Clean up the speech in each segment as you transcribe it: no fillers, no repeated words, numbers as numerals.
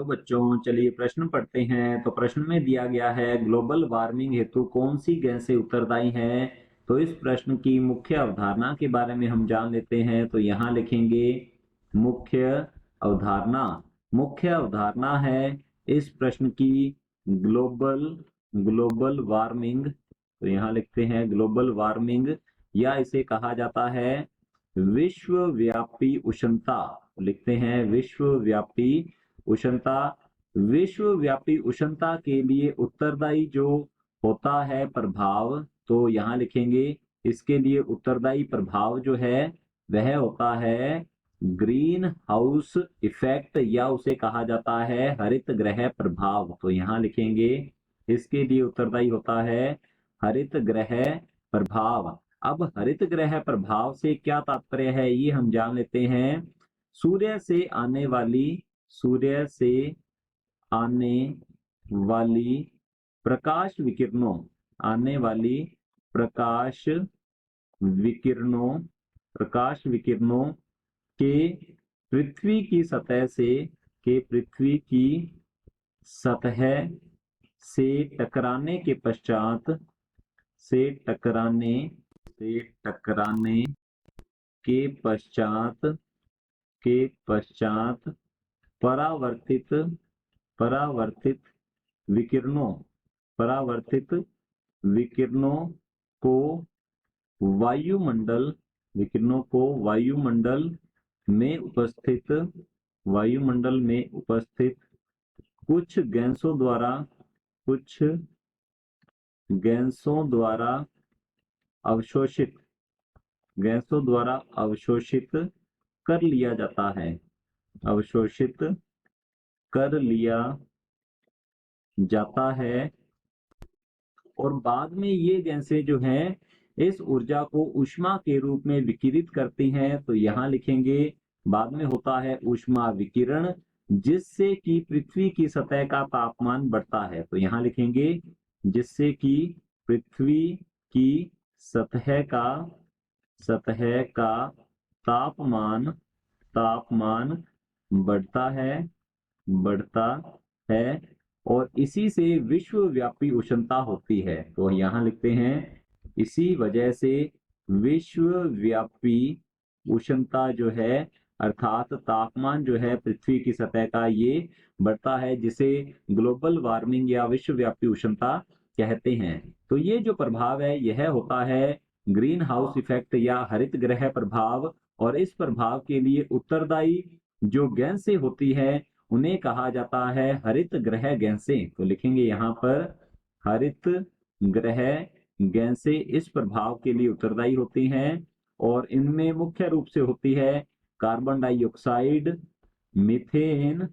Hello बच्चों, चलिए प्रश्न पढ़ते हैं। तो प्रश्न में दिया गया है ग्लोबल वार्मिंग हेतु कौन सी गैसें उत्तरदायी हैं। तो इस प्रश्न की मुख्य अवधारणा के बारे में हम जान लेते हैं। तो यहाँ लिखेंगे मुख्य अवधारणा। मुख्य अवधारणा है इस प्रश्न की ग्लोबल ग्लोबल वार्मिंग। तो यहाँ लिखते हैं ग्लोबल वार्मिंग, या इसे कहा जाता है विश्वव्यापी उष्णता। लिखते हैं विश्वव्यापी उष्णता। विश्वव्यापी उष्णता के लिए उत्तरदायी जो होता है प्रभाव, तो यहाँ लिखेंगे इसके लिए उत्तरदायी प्रभाव जो है वह होता है ग्रीन हाउस इफेक्ट, या उसे कहा जाता है हरित ग्रह प्रभाव। तो यहाँ लिखेंगे इसके लिए उत्तरदायी होता है हरित ग्रह प्रभाव। अब हरित ग्रह प्रभाव से क्या तात्पर्य है ये हम जान लेते हैं। सूर्य से आने वाली प्रकाश विकिरणों आने वाली प्रकाश विकिरणों प्रकाश विकिरणों के पृथ्वी की सतह से टकराने के पश्चात से टकराने के पश्चात परावर्तित विकिरणों को वायुमंडल में उपस्थित कुछ गैसों द्वारा अवशोषित कर लिया जाता है और बाद में ये गैसें जो हैं इस ऊर्जा को ऊष्मा के रूप में विकिरित करती हैं। तो यहाँ लिखेंगे बाद में होता है ऊष्मा विकिरण, जिससे कि पृथ्वी की सतह का तापमान बढ़ता है। तो यहाँ लिखेंगे जिससे कि पृथ्वी की सतह का तापमान बढ़ता है और इसी से विश्वव्यापी उष्णता होती है। तो यहाँ लिखते हैं इसी वजह से विश्वव्यापी उष्णता जो है अर्थात तापमान जो है पृथ्वी की सतह का ये बढ़ता है, जिसे ग्लोबल वार्मिंग या विश्वव्यापी उष्णता कहते हैं। तो ये जो प्रभाव है यह होता है ग्रीन हाउस इफेक्ट या हरित ग्रह प्रभाव, और इस प्रभाव के लिए उत्तरदायी जो गैसें होती है उन्हें कहा जाता है हरित ग्रह गैसें। तो लिखेंगे यहाँ पर हरित ग्रह गैसें इस प्रभाव के लिए उत्तरदायी होती हैं और इनमें मुख्य रूप से होती है कार्बन डाइऑक्साइड, मीथेन,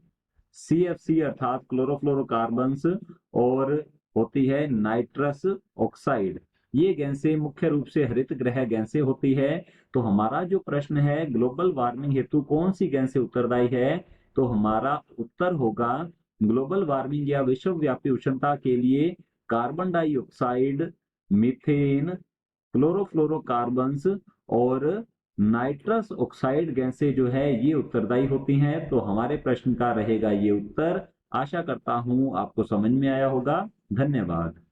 CFC अर्थात क्लोरोफ्लोरोकार्बन्स, और होती है नाइट्रस ऑक्साइड। ये गैसें मुख्य रूप से हरित ग्रह गैसें होती है। तो हमारा जो प्रश्न है ग्लोबल वार्मिंग हेतु कौन सी गैसें उत्तरदायी है, तो हमारा उत्तर होगा ग्लोबल वार्मिंग या विश्वव्यापी उष्णता के लिए कार्बन डाइऑक्साइड, मीथेन, क्लोरोफ्लोरोकार्बन्स और नाइट्रस ऑक्साइड गैसें जो है ये उत्तरदायी होती हैं। तो हमारे प्रश्न का रहेगा ये उत्तर। आशा करता हूं आपको समझ में आया होगा। धन्यवाद।